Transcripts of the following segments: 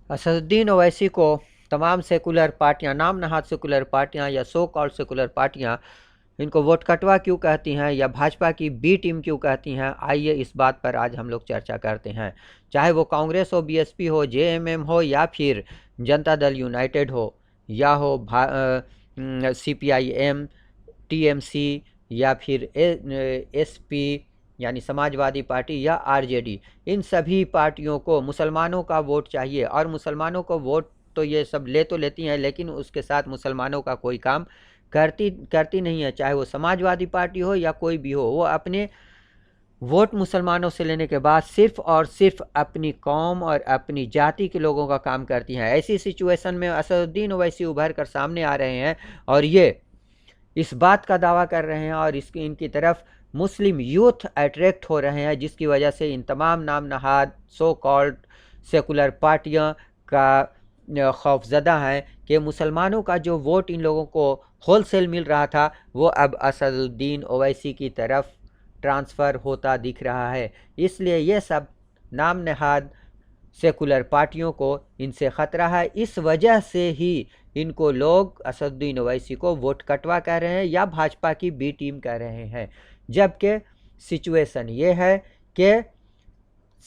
असदुद्दीन ओवैसी को तमाम सेकुलर पार्टियां, नाम नहाद सेकुलर पार्टियां या सो कॉल्ड सेकुलर पार्टियां इनको वोट कटवा क्यों कहती हैं या भाजपा की बी टीम क्यों कहती हैं, आइए इस बात पर आज हम लोग चर्चा करते हैं। चाहे वो कांग्रेस हो, बीएसपी हो, जेएमएम हो या फिर जनता दल यूनाइटेड हो या हो सीपीआईएम, टीएमसी या फिर एसपी यानी समाजवादी पार्टी या आरजेडी, इन सभी पार्टियों को मुसलमानों का वोट चाहिए। और मुसलमानों को वोट तो ये सब ले तो लेती हैं, लेकिन उसके साथ मुसलमानों का कोई काम करती करती नहीं है। चाहे वो समाजवादी पार्टी हो या कोई भी हो, वो अपने वोट मुसलमानों से लेने के बाद सिर्फ और सिर्फ अपनी कौम और अपनी जाति के लोगों का काम करती हैं। ऐसी सिचुएशन में असदुद्दीन ओवैसी उभर कर सामने आ रहे हैं और ये इस बात का दावा कर रहे हैं और इसकी इनकी तरफ मुस्लिम यूथ अट्रैक्ट हो रहे हैं, जिसकी वजह से इन तमाम नाम नहाद सो कॉल्ड सेकुलर पार्टियां का खौफजदा है कि मुसलमानों का जो वोट इन लोगों को होलसेल मिल रहा था वो अब असदुद्दीन ओवैसी की तरफ ट्रांसफ़र होता दिख रहा है। इसलिए ये सब नाम नहाद सेकुलर पार्टियों को इनसे ख़तरा है। इस वजह से ही इनको लोग असदुद्दीन ओवैसी को वोट कटवा कह रहे हैं या भाजपा की बी टीम कह रहे हैं। जबकि सिचुएशन ये है कि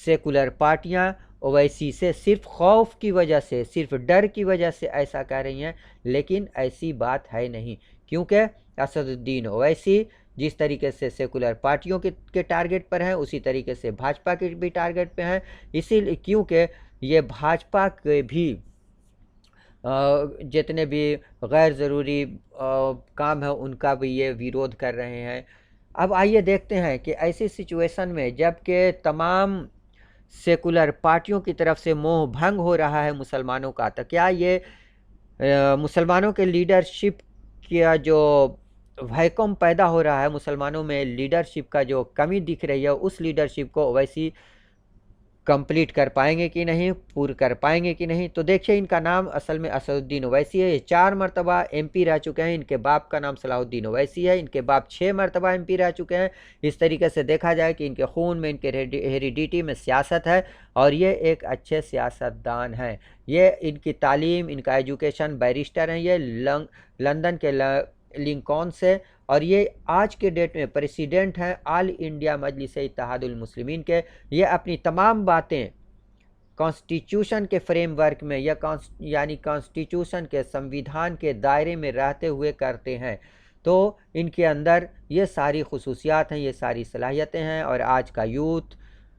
सेकुलर पार्टियां ओवैसी से सिर्फ खौफ की वजह से, सिर्फ डर की वजह से ऐसा कह रही हैं, लेकिन ऐसी बात है नहीं। क्योंकि असदुद्दीन ओवैसी जिस तरीके से सेकुलर पार्टियों के टारगेट पर हैं, उसी तरीके से भाजपा के भी टारगेट पे हैं। इसीलिए क्योंकि ये भाजपा के भी जितने भी गैर ज़रूरी काम है उनका भी ये विरोध कर रहे हैं। अब आइए देखते हैं कि ऐसी सिचुएशन में जबकि तमाम सेकुलर पार्टियों की तरफ से मोह भंग हो रहा है मुसलमानों का, तो क्या ये मुसलमानों के लीडरशिप का जो वैक्यूम पैदा हो रहा है, मुसलमानों में लीडरशिप का जो कमी दिख रही है, उस लीडरशिप को ओवैसी कंप्लीट कर पाएंगे कि नहीं, पूर्ण कर पाएंगे कि नहीं। तो देखिए, इनका नाम असल में असदुद्दीन ओवैसी है। ये 4 मरतबा एमपी रह चुके हैं। इनके बाप का नाम सलाहुद्दीन ओवैसी है। इनके बाप 6 मरतबा एमपी रह चुके हैं। इस तरीके से देखा जाए कि इनके खून में, इनके हेरिडिटी में सियासत है और ये एक अच्छे सियासतदान हैं। ये इनकी तालीम, इनका एजुकेशन, बैरिस्टर हैं ये लंदन के लिंकॉन से, और ये आज के डेट में प्रेसिडेंट हैं ऑल इंडिया मजलिस इत्तेहादुल मुस्लिमीन के। ये अपनी तमाम बातें कॉन्स्टिट्यूशन के फ्रेमवर्क में या यानी कॉन्स्टिट्यूशन के संविधान के दायरे में रहते हुए करते हैं। तो इनके अंदर ये सारी खुसूसियात हैं, ये सारी सलाहियतें हैं। और आज का यूथ,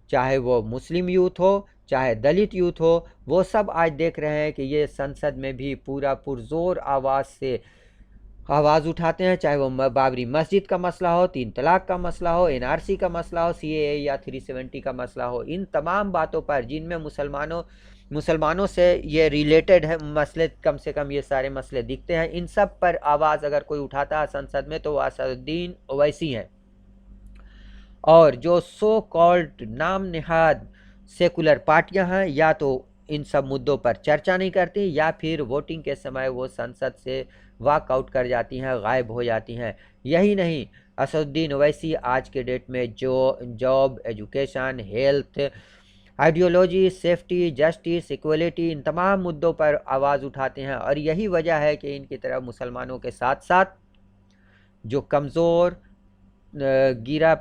चाहे वो मुस्लिम यूथ हो चाहे दलित यूथ हो, वो सब आज देख रहे हैं कि ये संसद में भी पूरा पुरजोर आवाज़ से आवाज़ उठाते हैं। चाहे वो बाबरी मस्जिद का मसला हो, 3 तलाक का मसला हो, एनआरसी का मसला हो, सीएए या 370 का मसला हो, इन तमाम बातों पर जिनमें मुसलमानों से ये रिलेटेड है मसले, कम से कम ये सारे मसले दिखते हैं, इन सब पर आवाज़ अगर कोई उठाता है संसद में तो वो असदुद्दीन ओवैसी हैं। और जो सो कॉल्ड नाम निहाद सेकुलर पार्टियां हैं, या तो इन सब मुद्दों पर चर्चा नहीं करती या फिर वोटिंग के समय वो संसद से वॉकआउट कर जाती हैं, गायब हो जाती हैं। यही नहीं, असदुद्दीन ओवैसी आज के डेट में जो job, education, health, ideology, safety, justice, equality, इन तमाम मुद्दों पर आवाज़ उठाते हैं। और यही वजह है कि इनकी तरफ मुसलमानों के साथ साथ जो कमज़ोर, गिरा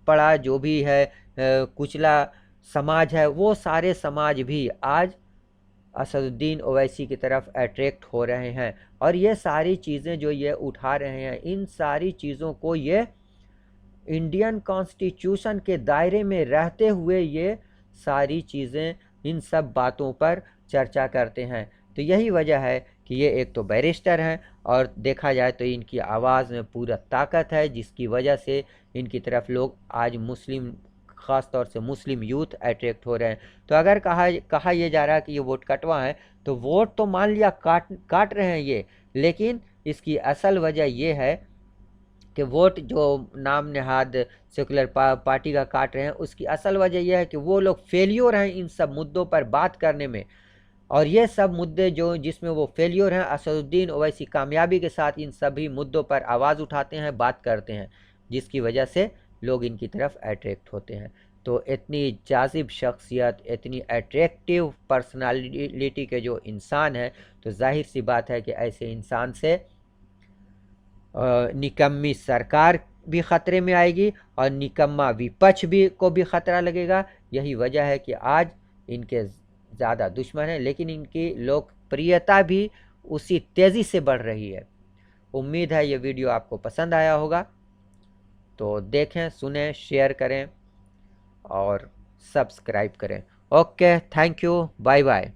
पड़ा जो भी है, कुचला समाज है, वो सारे समाज भी आज असदुद्दीन ओवैसी की तरफ अट्रैक्ट हो रहे हैं। और ये सारी चीज़ें जो ये उठा रहे हैं, इन सारी चीज़ों को ये इंडियन कॉन्स्टिट्यूशन के दायरे में रहते हुए ये सारी चीज़ें, इन सब बातों पर चर्चा करते हैं। तो यही वजह है कि ये एक तो बैरिस्टर हैं और देखा जाए तो इनकी आवाज़ में पूरा ताकत है, जिसकी वजह से इनकी तरफ लोग आज मुस्लिम, ख़ास तौर से मुस्लिम यूथ अट्रैक्ट हो रहे हैं। तो अगर कहा ये जा रहा है कि ये वोट कटवा है, तो वोट तो मान लिया काट रहे हैं ये, लेकिन इसकी असल वजह ये है कि वोट जो नाम नहाद सेकुलर पार्टी का काट रहे हैं, उसकी असल वजह यह है कि वो लोग फेलियर हैं इन सब मुद्दों पर बात करने में। और ये सब मुद्दे जो जिसमें वो फेलियर हैं, असदुद्दीन ओवैसी कामयाबी के साथ इन सभी मुद्दों पर आवाज़ उठाते हैं, बात करते हैं, जिसकी वजह से लोग इनकी तरफ अट्रैक्ट होते हैं। तो इतनी जाज़िब शख्सियत, इतनी अट्रैक्टिव पर्सनालिटी के जो इंसान हैं, तो जाहिर सी बात है कि ऐसे इंसान से निकम्मी सरकार भी ख़तरे में आएगी और निकम्मा विपक्ष भी को भी ख़तरा लगेगा। यही वजह है कि आज इनके ज़्यादा दुश्मन हैं, लेकिन इनकी लोकप्रियता भी उसी तेज़ी से बढ़ रही है। उम्मीद है ये वीडियो आपको पसंद आया होगा, तो देखें, सुनें, शेयर करें और सब्सक्राइब करें। Okay, thank you, bye bye.